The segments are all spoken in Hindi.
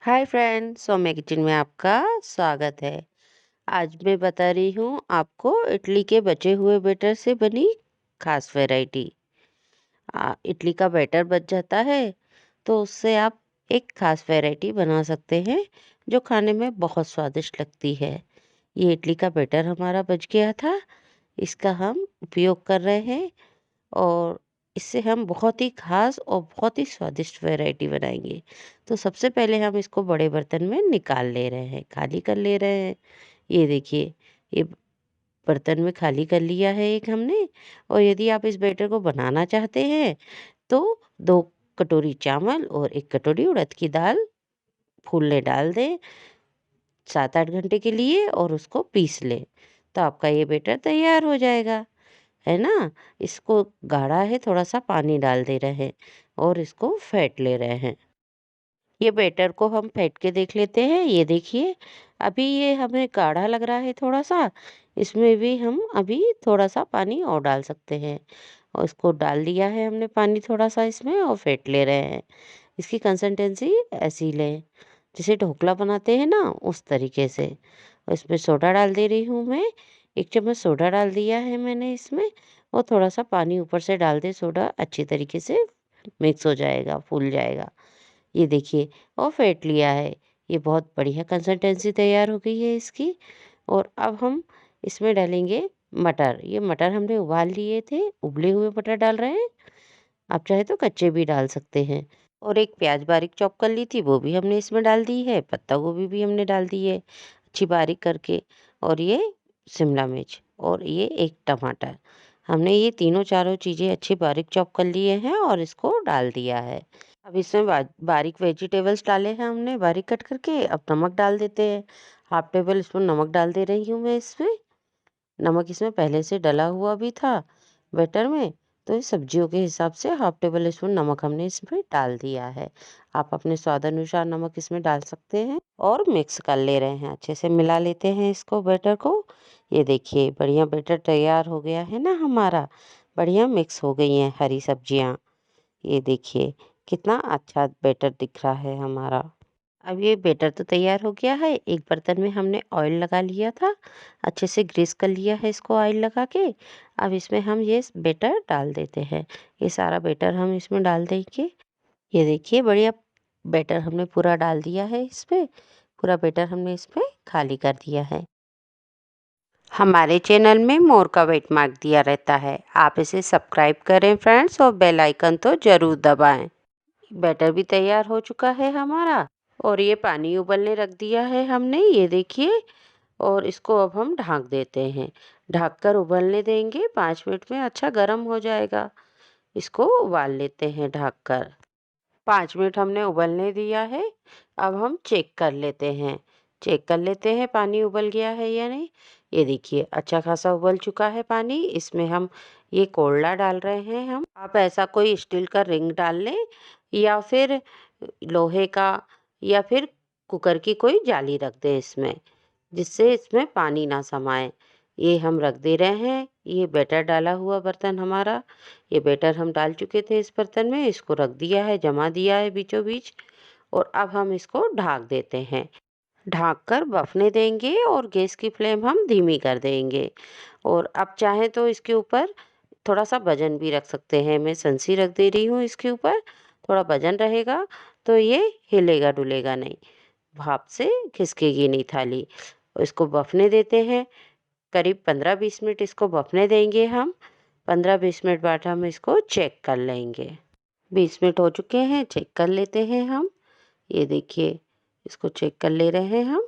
हाय फ्रेंड्स, सौम्या किचन में आपका स्वागत है। आज मैं बता रही हूँ आपको इडली के बचे हुए बैटर से बनी खास वैरायटी। इडली का बैटर बच जाता है तो उससे आप एक खास वैरायटी बना सकते हैं जो खाने में बहुत स्वादिष्ट लगती है। ये इडली का बैटर हमारा बच गया था, इसका हम उपयोग कर रहे हैं और इससे हम बहुत ही ख़ास और बहुत ही स्वादिष्ट वैरायटी बनाएँगे। तो सबसे पहले हम इसको बड़े बर्तन में निकाल ले रहे हैं, खाली कर ले रहे हैं। ये देखिए, ये बर्तन में खाली कर लिया है एक हमने। और यदि आप इस बैटर को बनाना चाहते हैं तो 2 कटोरी चावल और 1 कटोरी उड़द की दाल फूलने डाल दें 7-8 घंटे के लिए और उसको पीस लें। तो आपका ये बैटर तैयार हो जाएगा। है ना? इसको गाढ़ा है, थोड़ा-सा पानी डाल दे रहे हैं और इसको फेंट ले रहे हैं। ये बैटर को हम फेंट के देख लेते हैं। ये देखिए, अभी ये हमें गाढ़ा लग रहा है थोड़ा-सा, इसमें भी हम अभी थोड़ा-सा पानी और डाल सकते हैं। और इसको डाल दिया है हमने पानी थोड़ा-सा इसमें और फेंट ले रहे हैं। इसकी कंसिस्टेंसी ऐसी लें, जैसे ढोकला बनाते हैं ना, उस तरीके से। और इसमें सोडा डाल दे रही हूँ मैं, 1 चम्मच सोडा डाल दिया है मैंने इसमें और थोड़ा-सा पानी ऊपर से डाल दें, सोडा अच्छी तरीके से मिक्स हो जाएगा, फूल जाएगा। ये देखिए और फेंट लिया है। ये बहुत बढ़िया कंसिस्टेंसी तैयार हो गई है इसकी। और अब हम इसमें डालेंगे मटर। ये मटर हमने उबाल लिए थे, उबले हुए मटर डाल रहे हैं। आप चाहे तो कच्चे भी डाल सकते हैं। और एक प्याज बारीक चॉप कर ली थी, वो भी हमने इसमें डाल दी है। पत्ता गोभी भी हमने डाल दी है अच्छी बारीक करके। और ये शिमला मिर्च और ये एक टमाटर, हमने ये तीनों चारों चीज़ें अच्छी बारीक चॉप कर लिए हैं और इसको डाल दिया है। अब इसमें बारीक वेजिटेबल्स डाले हैं हमने बारीक कट करके। अब नमक डाल देते हैं। हाफ टेबल स्पून नमक डाल दे रही हूँ मैं इसमें। नमक इसमें पहले से डला हुआ भी था बैटर में, तो इस सब्जियों के हिसाब से हाफ टेबल स्पून नमक हमने इसमें डाल दिया है। आप अपने स्वाद अनुसार नमक इसमें डाल सकते हैं और मिक्स कर ले रहे हैं, अच्छे से मिला लेते हैं इसको बैटर को। ये देखिए बढ़िया बैटर तैयार हो गया है ना हमारा। बढ़िया मिक्स हो गई हैं हरी सब्जियाँ। ये देखिए कितना अच्छा बैटर दिख रहा है हमारा। अब ये बैटर तो तैयार हो गया है। एक बर्तन में हमने ऑयल लगा लिया था, अच्छे से ग्रीस कर लिया है इसको ऑयल लगा के। अब इसमें हम ये बैटर डाल देते हैं। ये सारा बैटर हम इसमें डाल देंगे। ये देखिए बढ़िया बैटर हमने पूरा डाल दिया है इसमें। पूरा बैटर हमने इसमें खाली कर दिया है। हमारे चैनल में मोर का वेट मार्क दिया रहता है, आप इसे सब्सक्राइब करें फ्रेंड्स और बेल आइकन तो ज़रूर दबाएं। बैटर भी तैयार हो चुका है हमारा और ये पानी उबलने रख दिया है हमने, ये देखिए। और इसको अब हम ढक देते हैं। ढक कर उबलने देंगे 5 मिनट में अच्छा गर्म हो जाएगा। इसको उबाल लेते हैं ढक कर। 5 मिनट हमने उबलने दिया है। अब हम चेक कर लेते हैं। चेक कर लेते हैं पानी उबल गया है या नहीं। ये देखिए अच्छा खासा उबल चुका है पानी। इसमें हम ये कोल्डा डाल रहे हैं हम। आप ऐसा कोई स्टील का रिंग डाल लें या फिर लोहे का या फिर कुकर की कोई जाली रख दें इसमें, जिससे इसमें पानी ना समाए। ये हम रख दे रहे हैं। ये बैटर डाला हुआ बर्तन हमारा, ये बैटर हम डाल चुके थे इस बर्तन में, इसको रख दिया है, जमा दिया है बीचों बीच। और अब हम इसको ढक देते हैं। ढक कर बफने देंगे और गैस की फ्लेम हम धीमी कर देंगे। और अब चाहें तो इसके ऊपर थोड़ा सा वजन भी रख सकते हैं। मैं संसी रख दे रही हूँ इसके ऊपर, थोड़ा वजन रहेगा तो ये हिलेगा डुलेगा नहीं, भाप से खिसकेगी नहीं थाली। और इसको बफने देते हैं करीब 15-20 मिनट, इसको बफने देंगे हम। 15-20 मिनट बाद हम इसको चेक कर लेंगे। 20 मिनट हो चुके हैं, चेक कर लेते हैं हम। ये देखिए इसको चेक कर ले रहे हैं हम।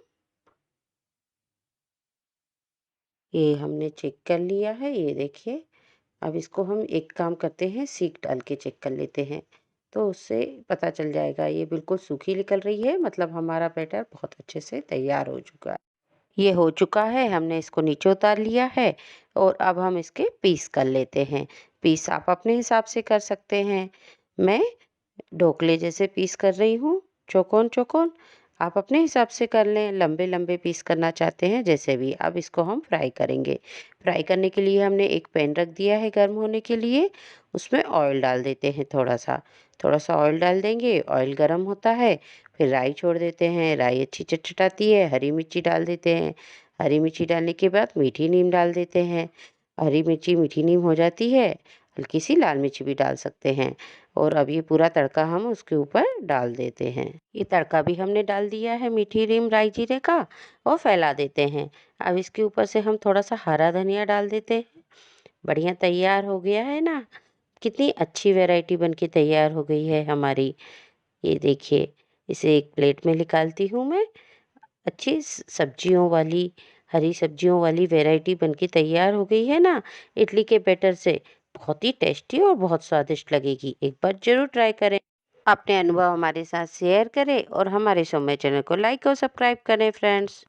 ये हमने चेक कर लिया है, ये देखिए। अब इसको हम एक काम करते हैं, सीख डाल के चेक कर लेते हैं, तो उससे पता चल जाएगा। ये बिल्कुल सूखी निकल रही है, मतलब हमारा बैटर बहुत अच्छे से तैयार हो चुका है। ये हो चुका है, हमने इसको नीचे उतार लिया है। और अब हम इसके पीस कर लेते हैं। पीस आप अपने हिसाब से कर सकते हैं। मैं ढोकले जैसे पीस कर रही हूँ, चौकोन चौकोन। आप अपने हिसाब से कर लें, लंबे लंबे पीस करना चाहते हैं जैसे भी। अब इसको हम फ्राई करेंगे। फ्राई करने के लिए हमने एक पैन रख दिया है गर्म होने के लिए। उसमें ऑयल डाल देते हैं थोड़ा सा। थोड़ा सा ऑयल डाल देंगे, ऑयल गर्म होता है फिर राई छोड़ देते हैं, राई अच्छी चटचटाती है, हरी मिर्ची डाल देते हैं। हरी मिर्ची डालने के बाद मीठी नीम डाल देते हैं। हरी मिर्ची मीठी नीम हो जाती है, हल्की सी लाल मिर्ची भी डाल सकते हैं। और अब ये पूरा तड़का हम उसके ऊपर डाल देते हैं। ये तड़का भी हमने डाल दिया है मीठी नीम राई जीरे का, और फैला देते हैं। अब इसके ऊपर से हम थोड़ा सा हरा धनिया डाल देते हैं। बढ़िया तैयार हो गया है ना। कितनी अच्छी वैरायटी बन के तैयार हो गई है हमारी। ये देखिए, इसे एक प्लेट में निकालती हूँ मैं। अच्छी सब्जियों वाली, हरी सब्जियों वाली वैरायटी बनके तैयार हो गई है ना इडली के बैटर से। बहुत ही टेस्टी और बहुत स्वादिष्ट लगेगी। एक बार ज़रूर ट्राई करें। अपने अनुभव हमारे साथ शेयर करें और हमारे सौम्य चैनल को लाइक और सब्सक्राइब करें फ्रेंड्स।